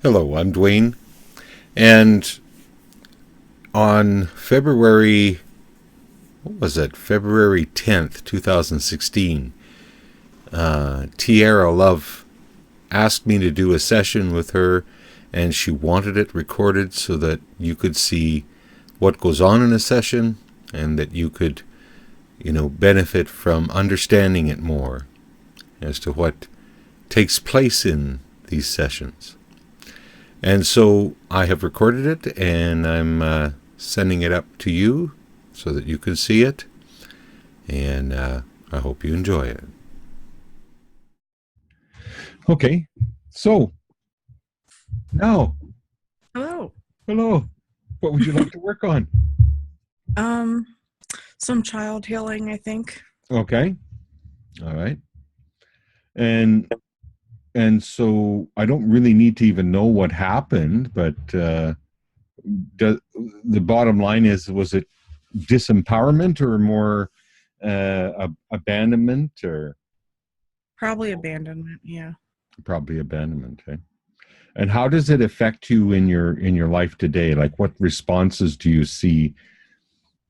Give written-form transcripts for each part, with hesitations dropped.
Hello, I'm Dwaine, and on February 10th, 2016, Tiara Love asked me to do a session with her, and she wanted it recorded so that you could see what goes on in a session and that you could, benefit from understanding it more as to what takes place in these sessions. And so I have recorded it, and I'm sending it up to you so that you can see it. And I hope you enjoy it. Okay, so now, Hello. hello. What would you like to work on? Um, some child healing, I think. Okay, all right. And and so I don't really need to even know what happened, but do, the bottom line is, was it disempowerment or more abandonment, or Probably abandonment, yeah. probably abandonment? Eh? And how does it affect you in your life today? Like, what responses do you see?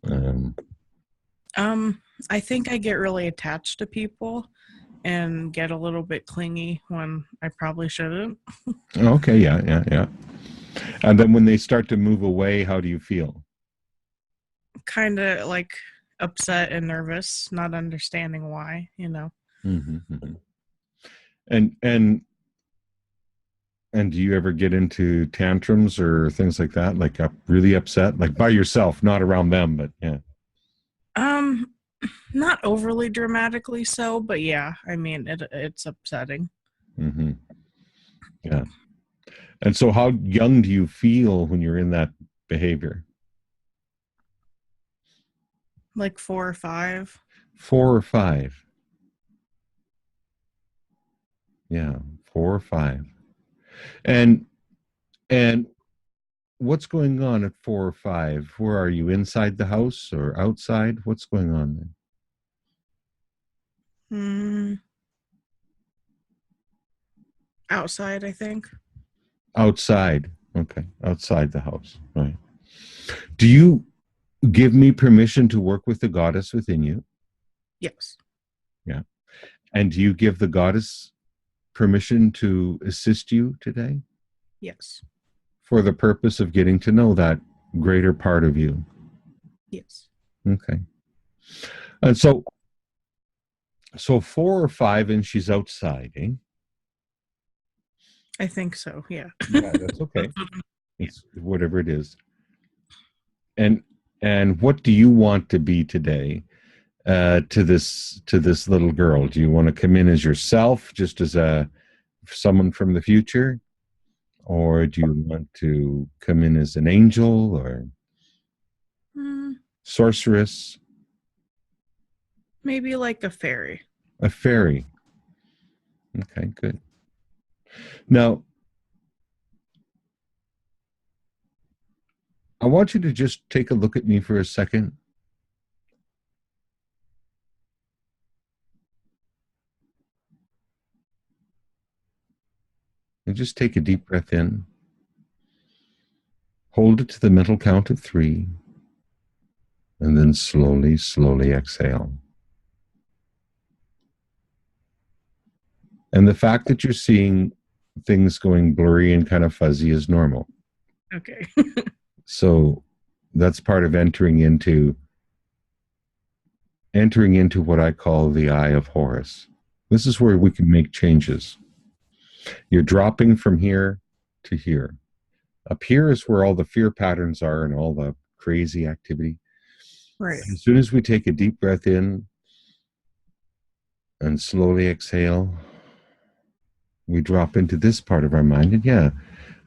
Um, Um, I think I get really attached to people and get a little bit clingy when I probably shouldn't. okay, yeah, yeah, yeah. And then when they start to move away, how do you feel? Kind of like upset and nervous, not understanding why. Hmm, hmm. And and do you ever get into tantrums or things like that? Like really upset, like by yourself, not around them, but yeah. Um, not overly dramatically so, but yeah, I mean it's upsetting. Hmm, yeah. And so, how young do you feel when you're in that behavior? Like 4 or 5. 4 or 5. Yeah, 4 or 5. And and what's going on at 4 or 5? Where are you? Inside the house or outside? What's going on there? Mm, outside, I think. Outside. Okay, outside the house. Right. Do you give me permission to work with the goddess within you? Yes. Yeah. And do you give the goddess permission to assist you today Yes. for the purpose of getting to know that greater part of you? Yes. Okay. And so 4 or 5, and she's outside, eh? I think so. Yeah. Yeah, that's okay. Yeah. It's whatever it is. And and what do you want to be today, to this little girl? Do you want to come in as yourself, just as a someone from the future, or do you want to come in as an angel or Mm, sorceress, maybe like a fairy. a fairy? Okay, good. Now, I want you to just take a look at me for a second, and just take a deep breath in. Hold it to the mental count of 3, and then slowly, slowly exhale. And the fact that you're seeing things going blurry and kind of fuzzy is normal. Okay. So that's part of entering into what I call the eye of Horus. This is where we can make changes. You're dropping from here to here. Up here is where all the fear patterns are and all the crazy activity. Right. As soon as we take a deep breath in and slowly exhale, we drop into this part of our mind. And yeah,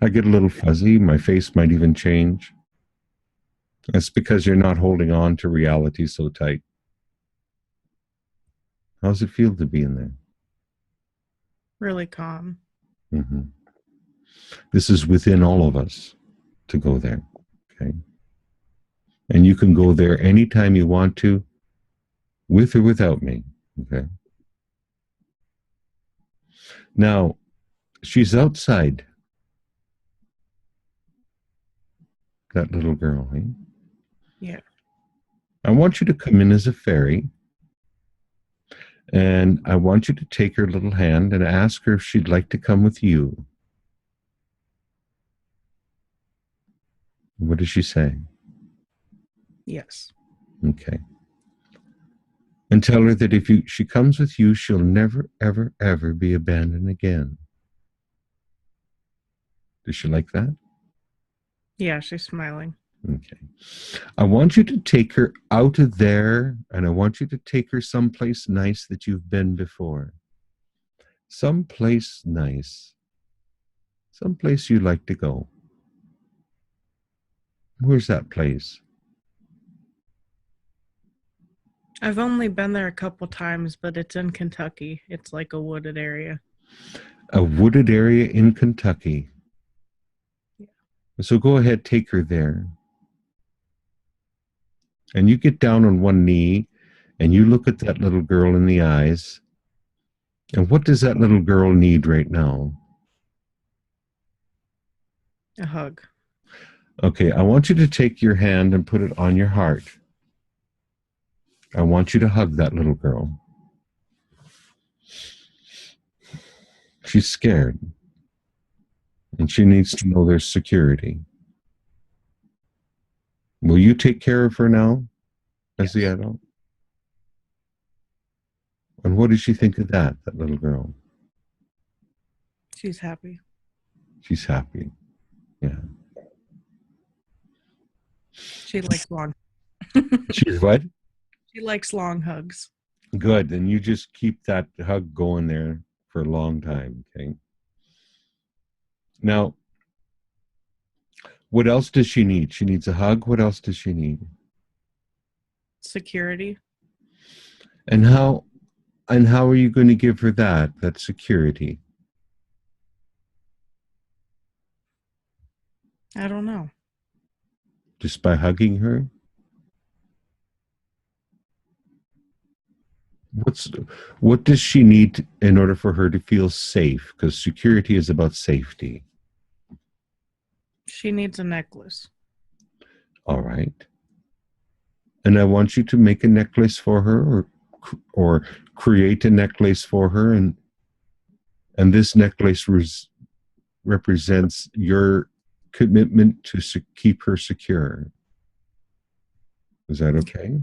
I get a little fuzzy. My face might even change. That's because you're not holding on to reality so tight. How's it feel to be in there? Really calm. Hmm. This is within all of us to go there. Okay. And you can go there anytime you want to, with or without me. Okay. Now, she's outside. that little girl, eh? Yeah. I want you to come in as a fairy, and I want you to take her little hand and ask her if she'd like to come with you. What does she say? Yes. Okay. And tell her that if she comes with you, she'll never, ever, ever be abandoned again. Does she like that? Yeah, she's smiling. Okay. I want you to take her out of there, and I want you to take her someplace nice that you've been before. Someplace nice. Someplace you like to go. Where's that place? I've only been there a couple times, but it's in Kentucky. It's like a wooded area. A wooded area in Kentucky. Yeah. So go ahead, take her there. And you get down on one knee and you look at that little girl in the eyes. And what does that little girl need right now? A hug. Okay, I want you to take your hand and put it on your heart. I want you to hug that little girl. She's scared. And she needs to know there's security. Will you take care of her now as the adult? And what does she think of that little girl? She's happy. She's happy. Yeah. She likes long. She's what? She likes long hugs. Good. And you just keep that hug going there for a long time. Okay. Now, what else does she need? She needs a hug. What else does she need? Security. And how are you going to give her that security? I don't know. Just by hugging her? What does she need in order for her to feel safe? Because security is about safety. She needs a necklace. All right. And I want you to make a necklace for her, or create a necklace for her, and this necklace represents your commitment to keep her secure. Is that okay?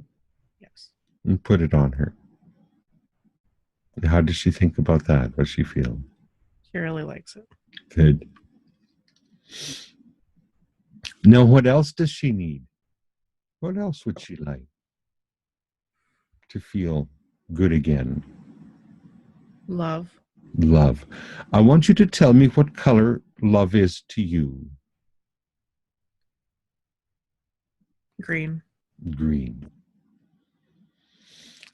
Yes. And put it on her. How does she think about that? What does she feel? She really likes it. Good. Now, what else does she need? What else would she like to feel good again? Love. Love. I want you to tell me what color love is to you. Green. Green.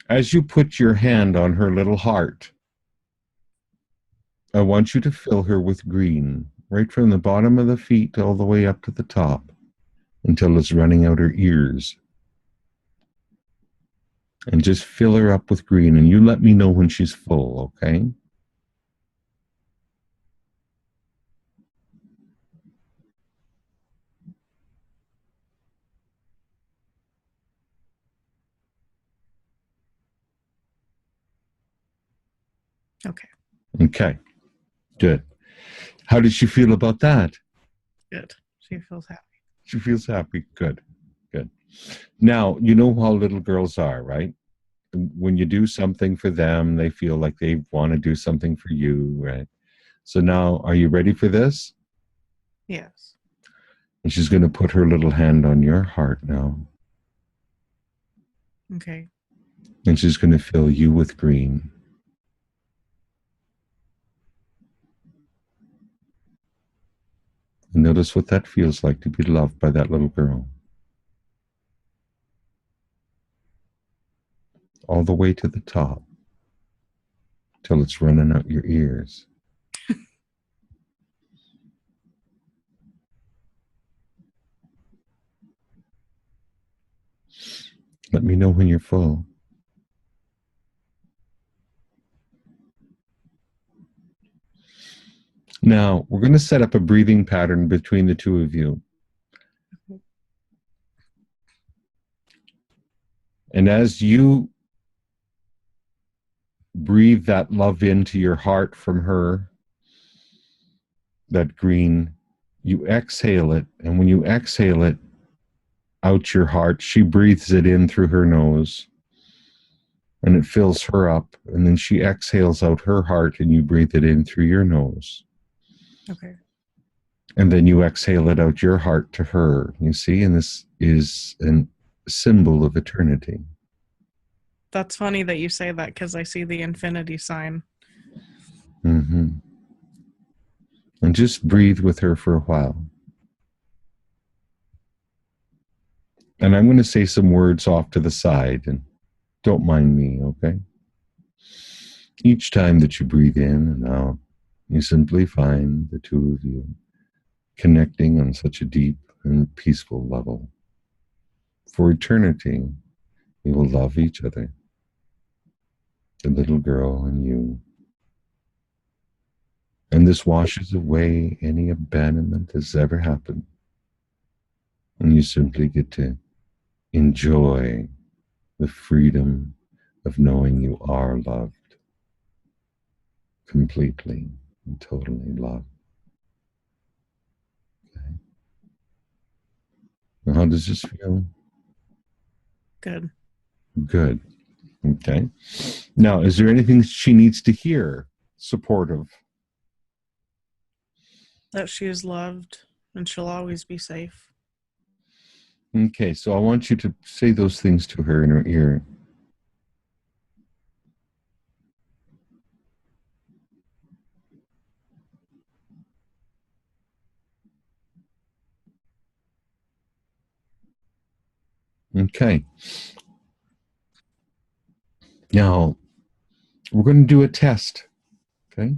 As you put your hand on her little heart, I want you to fill her with green, right from the bottom of the feet all the way up to the top, until it's running out her ears. And just fill her up with green, and you let me know when she's full, okay? Okay. Okay, good. How did she feel about that? Good. She feels happy. She feels happy. Good, good. Now, you know how little girls are, right? When you do something for them, they feel like they want to do something for you, right? So now, are you ready for this? Yes. And she's going to put her little hand on your heart now. Okay. And she's going to fill you with green. And notice what that feels like to be loved by that little girl. All the way to the top, till it's running out your ears. Let me know when you're full. Now, we're going to set up a breathing pattern between the two of you. And as you breathe that love into your heart from her, that green, you exhale it. And when you exhale it out your heart, she breathes it in through her nose and it fills her up. And then she exhales out her heart and you breathe it in through your nose. Okay. And then you exhale it out your heart to her, you see? And this is a symbol of eternity. That's funny that you say that because I see the infinity sign. Mm-hmm. And just breathe with her for a while. And I'm going to say some words off to the side, and don't mind me, okay? Each time that you breathe in and out, you simply find the two of you connecting on such a deep and peaceful level. For eternity, you will love each other, the little girl and you. And this washes away any abandonment that's ever happened. And you simply get to enjoy the freedom of knowing you are loved, completely and totally loved. Okay. Now, how does this feel? Good. Good. Okay. Now, is there anything she needs to hear? Supportive. That she is loved and she'll always be safe. Okay, so I want you to say those things to her in her ear. Okay. Now, we're going to do a test. Okay.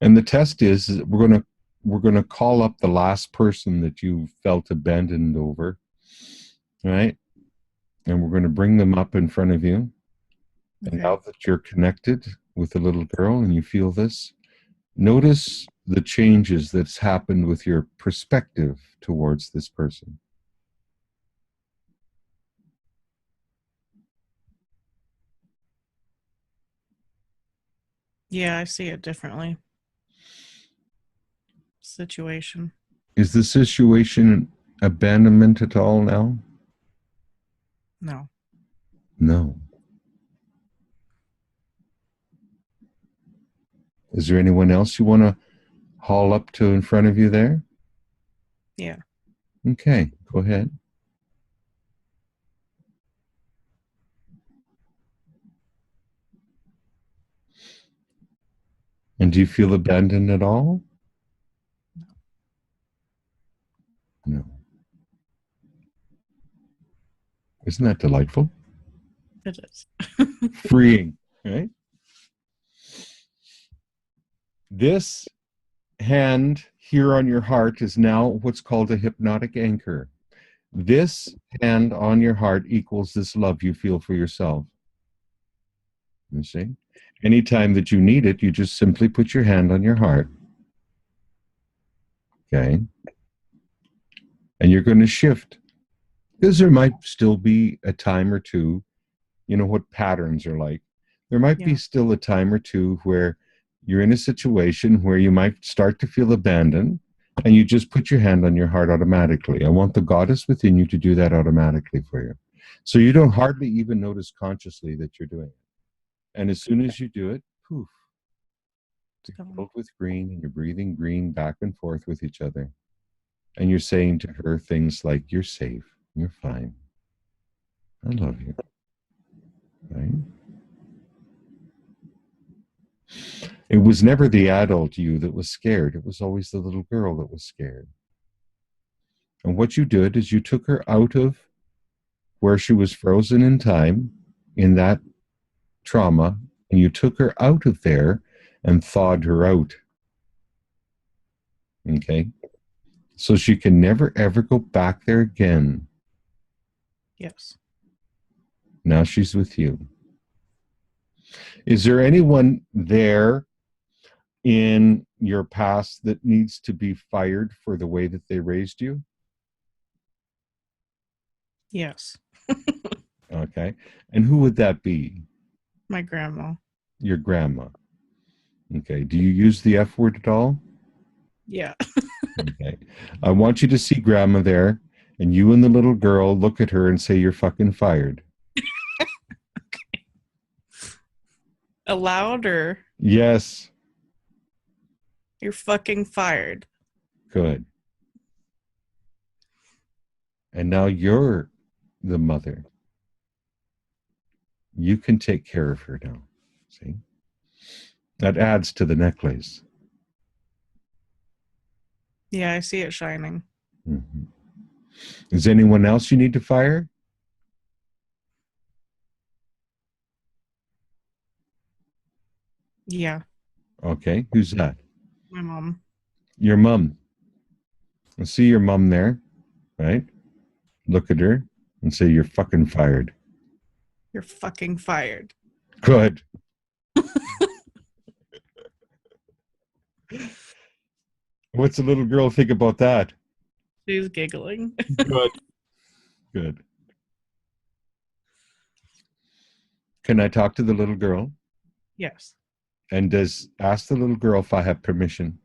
And the test is that we're going to call up the last person that you felt abandoned over, right? And we're going to bring them up in front of you. And Okay. now that you're connected with the little girl and you feel this, notice the changes that's happened with your perspective towards this person. Yeah, I see it differently. Situation. Is the situation abandonment at all now? No. No. Is there anyone else you want to haul up to in front of you there? Yeah. Okay, go ahead. And do you feel abandoned at all? No. Isn't that delightful? It is. Freeing, right? This hand here on your heart is now what's called a hypnotic anchor. This hand on your heart equals this love you feel for yourself. You see? Anytime that you need it, you just simply put your hand on your heart. Okay? And you're going to shift. Because there might still be a time or two, you know what patterns are like. There might be Yeah. still a time or two where you're in a situation where you might start to feel abandoned and you just put your hand on your heart automatically. I want the goddess within you to do that automatically for you. So you don't hardly even notice consciously that you're doing it. And as soon as you do it, poof, It's it's gone. filled with green and you're breathing green back and forth with each other. And you're saying to her things like, you're safe, you're fine, I love you, right? It was never the adult you that was scared. It was always the little girl that was scared. And what you did is you took her out of where she was frozen in time, in that trauma, and you took her out of there and thawed her out. Okay? So she can never ever go back there again. Yes. Now she's with you. Is there anyone there in your past that needs to be fired for the way that they raised you? Yes. Okay. And who would that be? My grandma. Your grandma. Okay. Do you use the F word at all? Yeah. Okay. I want you to see grandma there, and you and the little girl look at her and say, "You're fucking fired." Aloud or Yes. you're fucking fired. Good. And now you're the mother. You can take care of her now. See? That adds to the necklace. Yeah, I see it shining. Mm-hmm. Is anyone else you need to fire? Yeah, Okay. Who's that? my mom. Your mom. I see your mom there, right? Look at her and say, "You're fucking fired." You're fucking fired. Good. What's the little girl think about that? She's giggling. Good. Good. Can I talk to the little girl? Yes. And ask the little girl if I have permission.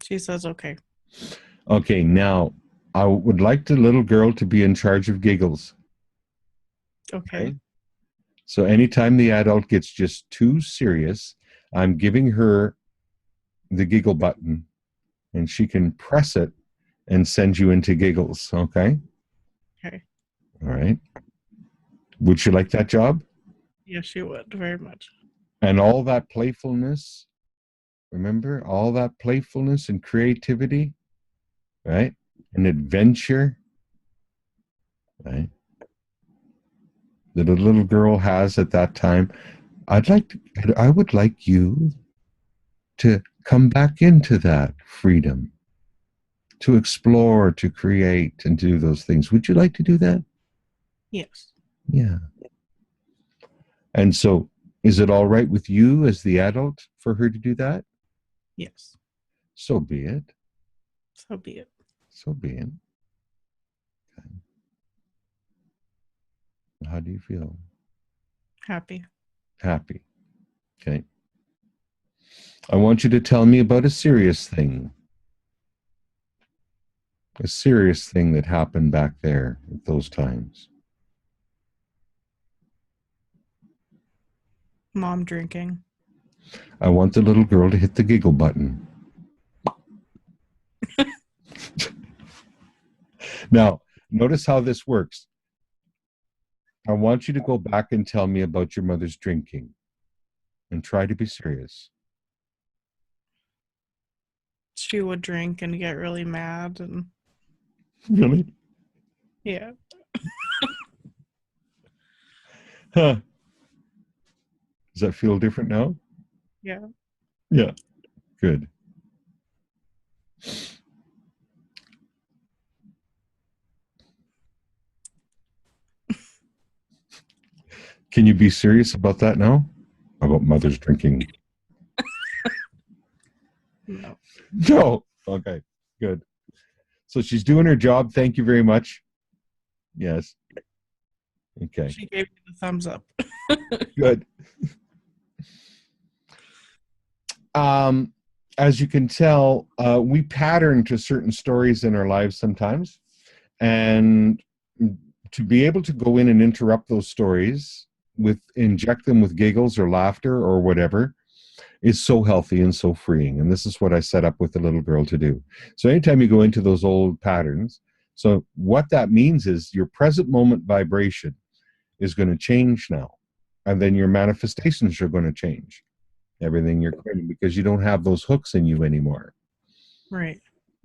She says okay. Okay, now I would like the little girl to be in charge of giggles. Okay. Okay. So anytime the adult gets just too serious, I'm giving her the giggle button and she can press it and send you into giggles. Okay. Okay. All right. Would you like that job? Yes, she would very much. And all that playfulness, remember, all that playfulness and creativity, right? And adventure, right? That a little girl has at that time. I would like you to come back into that freedom, to explore, to create, and do those things. Would you like to do that? Yes. Yeah. And so, is it all right with you as the adult for her to do that? Yes. So be it. So be it. So be it. Okay. How do you feel? Happy. Happy. Okay. I want you to tell me about a serious thing. A serious thing that happened back there at those times. Mom drinking. I want the little girl to hit the giggle button. Now, notice how this works. I want you to go back and tell me about your mother's drinking and try to be serious. She would drink and get really mad and Really? yeah. Huh. Does that feel different now? Yeah. Yeah. Good. Can you be serious about that now? About mother's drinking? No. No. Okay. Good. So she's doing her job. Thank you very much. Yes. Okay. She gave me the thumbs up. Good. Um, as you can tell, we pattern to certain stories in our lives sometimes. And to be able to go in and interrupt those stories inject them with giggles or laughter or whatever is so healthy and so freeing. And this is what I set up with the little girl to do. So anytime you go into those old patterns, so what that means is your present moment vibration is going to change now. And then your manifestations are going to change. Everything you're creating because you don't have those hooks in you anymore. Right.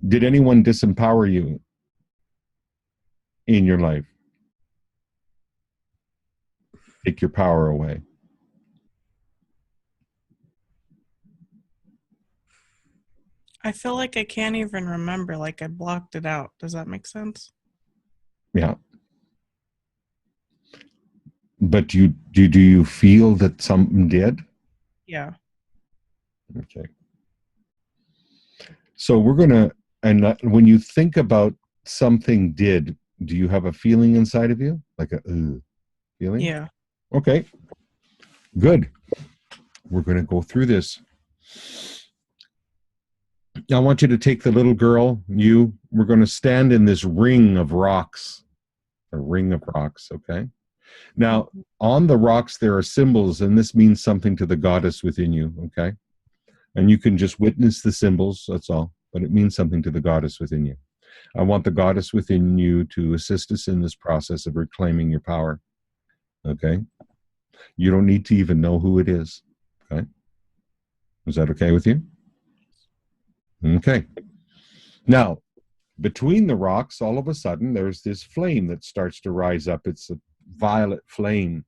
Did anyone disempower you in your life? Take your power away? I feel like I can't even remember. Like I blocked it out. Does that make sense? Yeah. But do you feel that something did? Yeah. Okay. So we're going to And when you think about something do you have a feeling inside of you? Like a feeling? Yeah. Okay, good. We're going to go through this. I want you to take the little girl, we're going to stand in this ring of rocks. A ring of rocks, okay? Now, on the rocks, there are symbols, and this means something to the goddess within you, okay? And you can just witness the symbols, that's all, but it means something to the goddess within you. I want the goddess within you to assist us in this process of reclaiming your power, okay? You don't need to even know who it is, okay? Is that okay with you? Okay. Now, between the rocks, all of a sudden, there's this flame that starts to rise up. It's a violet flame.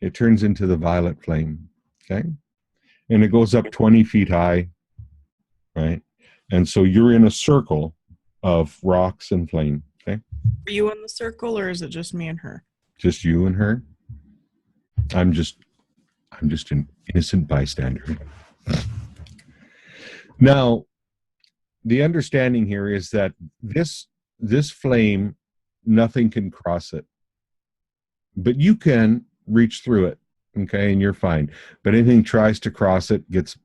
It turns into the violet flame, okay? And it goes up 20 feet high, right? And so you're in a circle of rocks and flame, okay? Are you in the circle, or is it just me and her? Just you and her. I'm just an innocent bystander. Now, the understanding here is that this flame, nothing can cross it. But you can reach through it, okay, and you're fine. But anything tries to cross it gets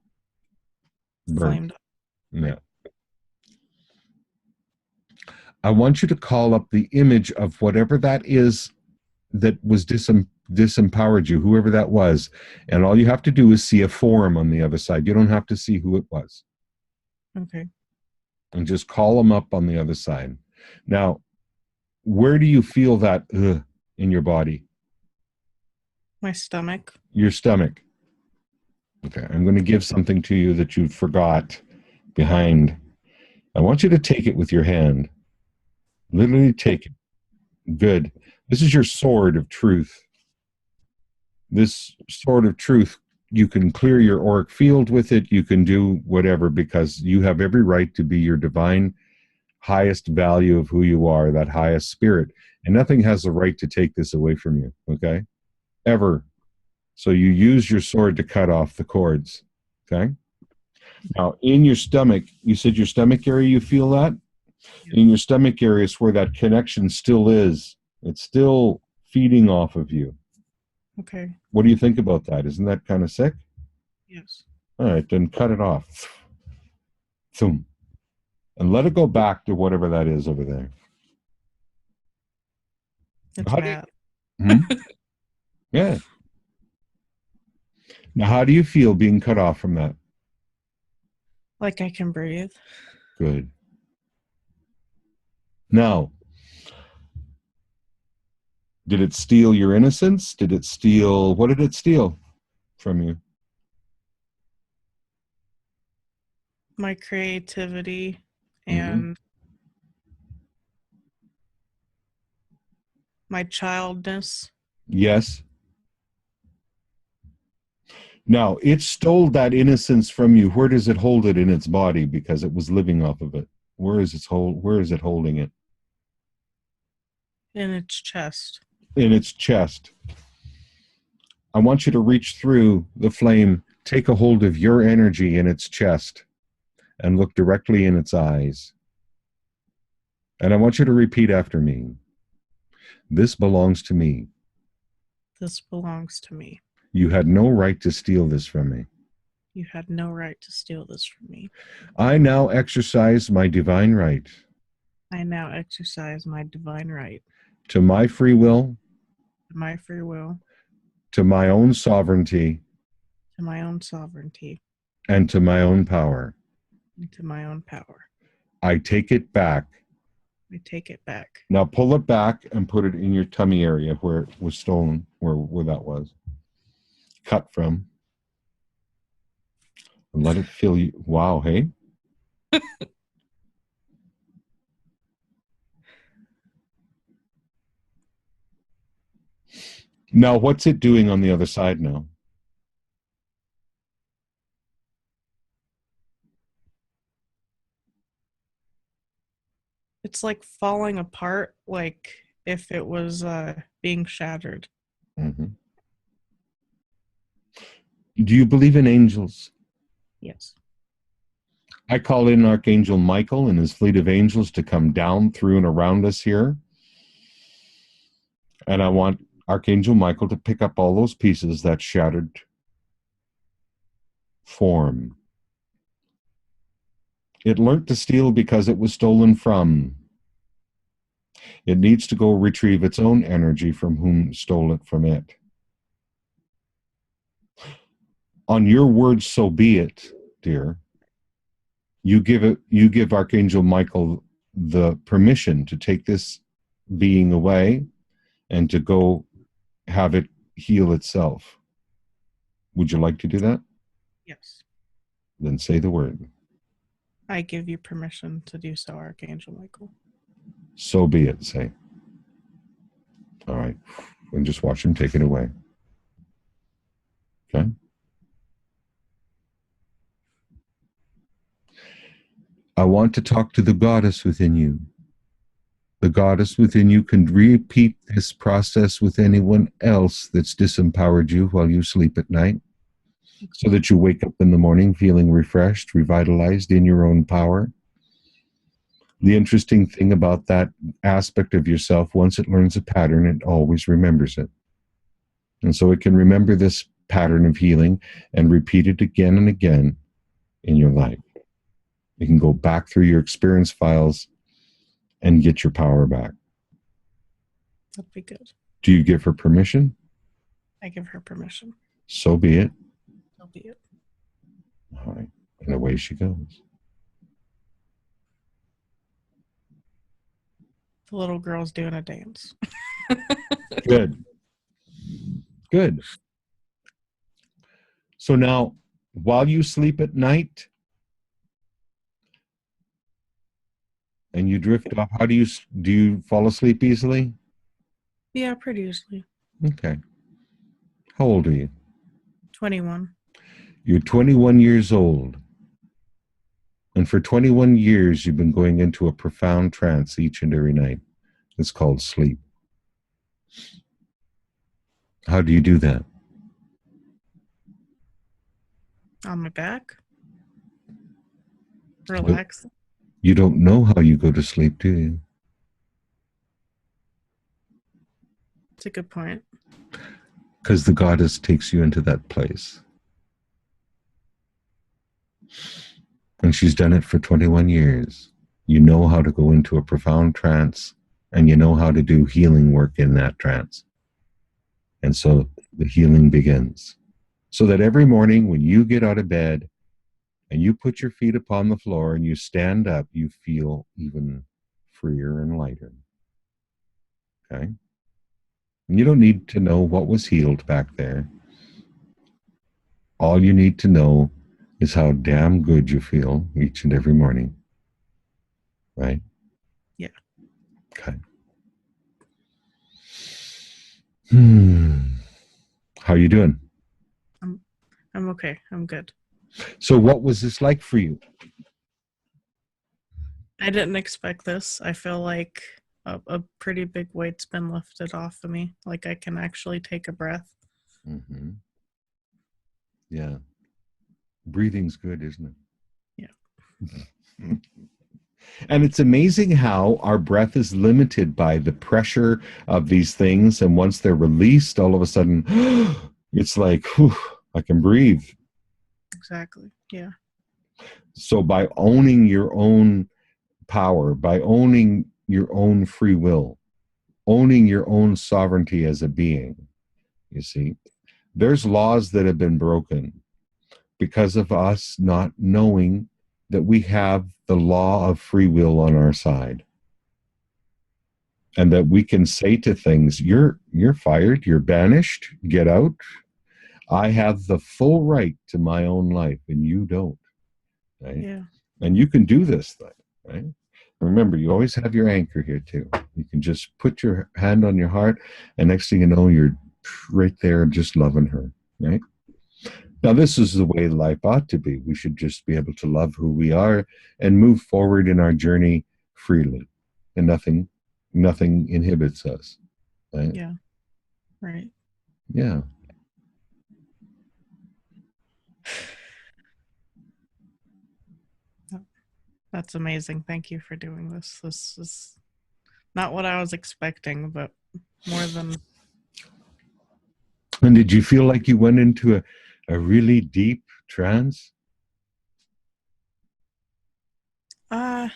burned. Flamed. Yeah. I want you to call up the image of whatever that is that was disempowered you, whoever that was. And all you have to do is see a form on the other side. You don't have to see who it was. Okay. And just call them up on the other side. Now, where do you feel that in your body? My stomach. Your stomach. Okay, I'm going to give something to you that you forgot behind. I want you to take it with your hand. Literally take it. Good. This is your sword of truth. This sword of truth, you can clear your auric field with it. You can do whatever, because you have every right to be your divine highest value of who you are, that highest spirit. And nothing has the right to take this away from you, okay? Ever. So you use your sword to cut off the cords, okay? Now, in your stomach, you said your stomach area, you feel that? Yeah. In your stomach area is where that connection still is. It's still feeding off of you. Okay. What do you think about that? Isn't that kind of sick? Yes. All right, then cut it off. Thum. And let it go back to whatever that is over there. It's How mad. Yeah. Now, how do you feel being cut off from that? Like I can breathe. Good. Now, did it steal your innocence? What did it steal from you? My creativity Mm-hmm. and my childness. Yes. Now, it stole that innocence from you. Where does it hold it in its body? Because it was living off of it. Where is it holding it? In its chest. In its chest. I want you to reach through the flame, take a hold of your energy in its chest, and look directly in its eyes. And I want you to repeat after me. This belongs to me. This belongs to me. You had no right to steal this from me. You had no right to steal this from me. I now exercise my divine right. I now exercise my divine right. To my free will. To my free will. To my own sovereignty. To my own sovereignty. And to my own power. And to my own power. I take it back. I take it back. Now pull it back and put it in your tummy area where it was stolen, where that was. Cut from. And let it fill you. Wow, hey? Now, what's it doing on the other side now? It's like falling apart, like if it was being shattered. Mm-hmm. Do you believe in angels? Yes. I call in Archangel Michael and his fleet of angels to come down through and around us here. And I want Archangel Michael to pick up all those pieces, that shattered form. It learnt to steal because it was stolen from. It needs to go retrieve its own energy from whom stole it from it. On your words, so be it, dear. You give Archangel Michael the permission to take this being away and to go have it heal itself. Would you like to do that? Yes. Then say the word. I give you permission to do so, Archangel Michael. So be it, say. All right. And just watch him take it away. Okay? I want to talk to the goddess within you. The goddess within you can repeat this process with anyone else that's disempowered you while you sleep at night, so that you wake up in the morning feeling refreshed, revitalized in your own power. The interesting thing about that aspect of yourself, once it learns a pattern, it always remembers it. And so it can remember this pattern of healing and repeat it again and again in your life. You can go back through your experience files and get your power back. That'd be good. Do you give her permission? I give her permission. So be it. So be it. All right. And away she goes. The little girl's doing a dance. Good. Good. So now, while you sleep at night and you drift off, how do you fall asleep easily? Yeah, pretty easily. Okay. How old are you? 21. You're 21 years old. And for 21 years, you've been going into a profound trance each and every night. It's called sleep. How do you do that? On my back. Relax. You don't know how you go to sleep, do you? It's a good point. Because the goddess takes you into that place. And she's done it for 21 years. You know how to go into a profound trance, and you know how to do healing work in that trance. And so the healing begins. So that every morning when you get out of bed and you put your feet upon the floor and you stand up, you feel even freer and lighter. Okay? And you don't need to know what was healed back there. All you need to know is how damn good you feel each and every morning. Right? Yeah. Okay. How are you doing? I'm okay. I'm good. So what was this like for you? I didn't expect this. I feel like a pretty big weight's been lifted off of me. Like I can actually take a breath. Mm-hmm. Yeah. Breathing's good, isn't it? Yeah. And it's amazing how our breath is limited by the pressure of these things. And once they're released, all of a sudden, it's like, whew, I can breathe. Exactly. Yeah. So by owning your own power, by owning your own free will, owning your own sovereignty as a being, you see, there's laws that have been broken because of us not knowing that we have the law of free will on our side. And that we can say to things, you're fired, you're banished, get out. I have the full right to my own life, and you don't. Right? Yeah. And you can do this thing, right? Remember, you always have your anchor here too. You can just put your hand on your heart, and next thing you know, you're right there just loving her, right? Now, this is the way life ought to be. We should just be able to love who we are and move forward in our journey freely, and nothing inhibits us. Right? Yeah. Right. Yeah. That's amazing. Thank you for doing this. This is not what I was expecting, but more than. And did you feel like you went into a really deep trance? Uh,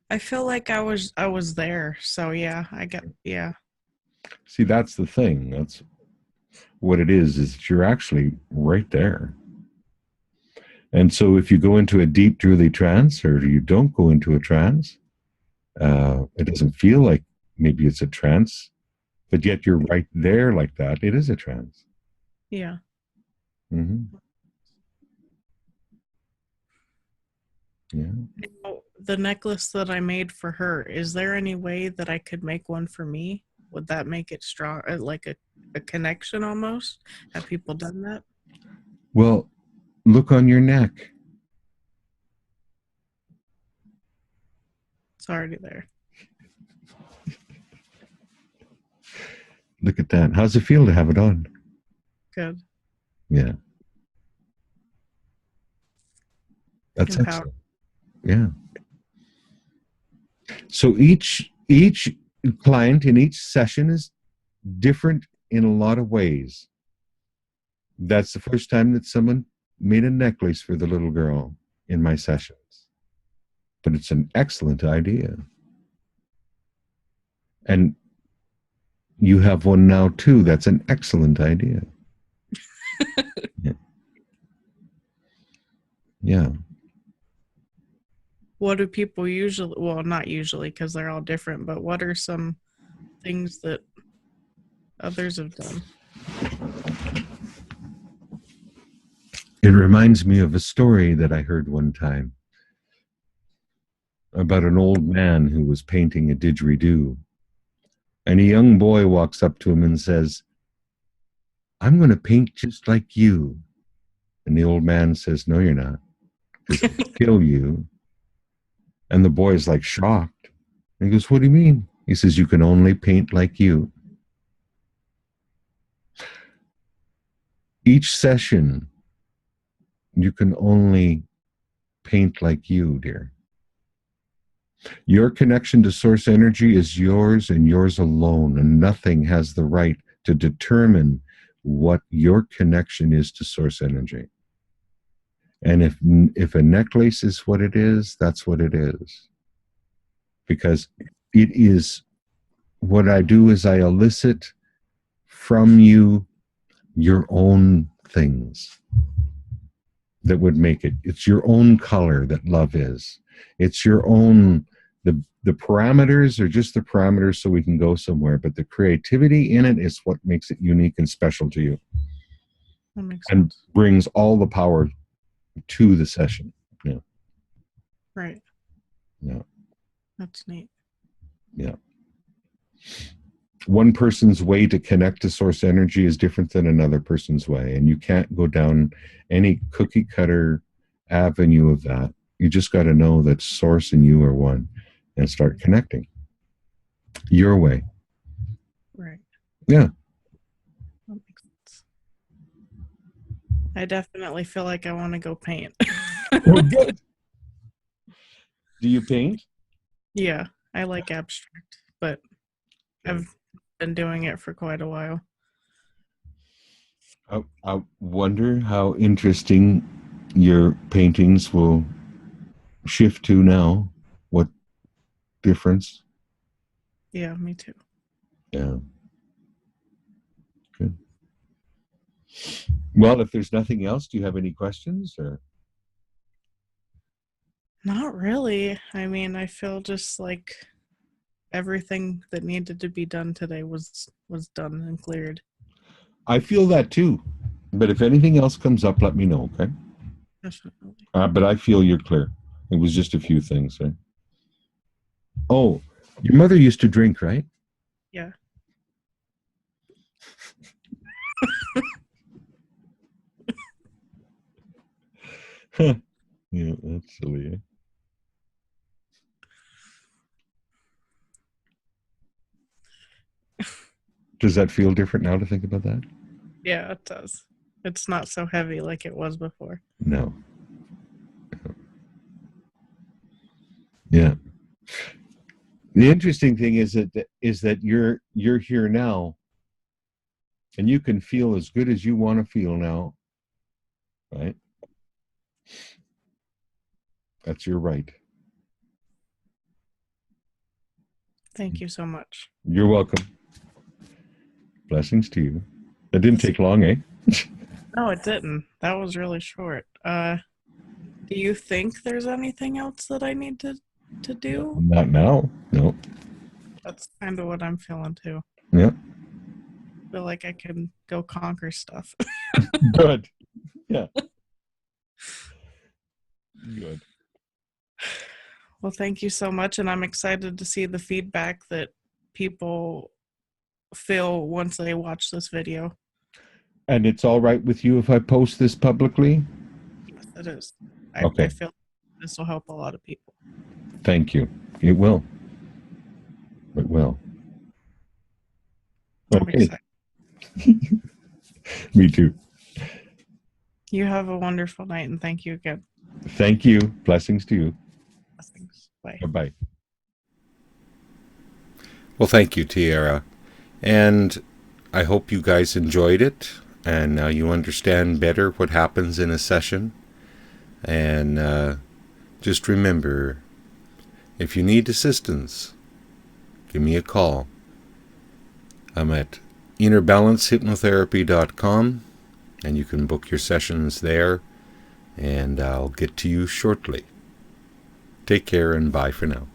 I feel like I was there. So yeah, I get yeah. See, that's the thing. That's what it is that you're actually right there. And so if you go into a deep, truly trance, or you don't go into a trance, it doesn't feel like maybe it's a trance, but yet you're right there like that. It is a trance. Yeah. Mm-hmm. Yeah. Oh, the necklace that I made for her, is there any way that I could make one for me? Would that make it strong, like a connection almost? Have people done that? Well, look on your neck. It's already there. Look at that. How's it feel to have it on? Good. Yeah. That's Empower. excellent. Yeah. So each client in each session is different in a lot of ways. That's the first time that someone made a necklace for the little girl in my sessions. But it's an excellent idea. And you have one now too. That's an excellent idea. Yeah. Yeah. What do people usually, well, not usually because they're all different, but what are some things that others have done? It reminds me of a story that I heard one time about an old man who was painting a didgeridoo. And a young boy walks up to him and says, "I'm going to paint just like you." And the old man says, "No, you're not, because I'll kill you." And the boy is like shocked. And he goes, "What do you mean?" He says, "You can only paint like you." Each session, you can only paint like you, dear. Your connection to source energy is yours and yours alone, and nothing has the right to determine what your connection is to source energy. And if a necklace is what it is, that's what it is. Because it is, what I do is I elicit from you your own things that would make it. It's your own color that love is. It's your own, the parameters are just the parameters so we can go somewhere, but the creativity in it is what makes it unique and special to you. That makes And sense. brings all the power to the session. Yeah. Right. Yeah. That's neat. Yeah. One person's way to connect to source energy is different than another person's way. And you can't go down any cookie cutter avenue of that. You just got to know that source and you are one and start connecting your way. Right. Yeah. That makes sense. I definitely feel like I want to go paint. Oh, good. Do you paint? Yeah, I like abstract, but I've been doing it for quite a while. I wonder how interesting your paintings will shift to now. What difference? Yeah, me too. Yeah. Good. Well, if there's nothing else, do you have any questions or? Not really. I mean, I feel just like everything that needed to be done today was done and cleared. I feel that too. But if anything else comes up, let me know, okay? Definitely. But I feel you're clear. It was just a few things, right? Oh, your mother used to drink, right? Yeah. Yeah, that's silly. Eh? Does that feel different now to think about that? Yeah, it does. It's not so heavy like it was before. No. Yeah. The interesting thing is that you're here now, and you can feel as good as you want to feel now, right? That's your right. Thank you so much. You're welcome. Blessings to you. That didn't take long, eh? No, it didn't. That was really short. Do you think there's anything else that I need to do? Not now. No. That's kind of what I'm feeling too. Yeah. I feel like I can go conquer stuff. Good. Yeah. Good. Well, thank you so much, and I'm excited to see the feedback that people feel once they watch this video. And it's all right with you if I post this publicly? Yes, it is. Okay. I feel this will help a lot of people. Thank you. It will. It will. I'm Okay. excited. Me too. You have a wonderful night, and thank you again. Thank you. Blessings to you. Blessings. Bye. Bye-bye. Well, thank you, Tiara. And I hope you guys enjoyed it, and now you understand better what happens in a session. And just remember, if you need assistance, give me a call. I'm at innerbalancehypnotherapy.com, and you can book your sessions there, and I'll get to you shortly. Take care and bye for now.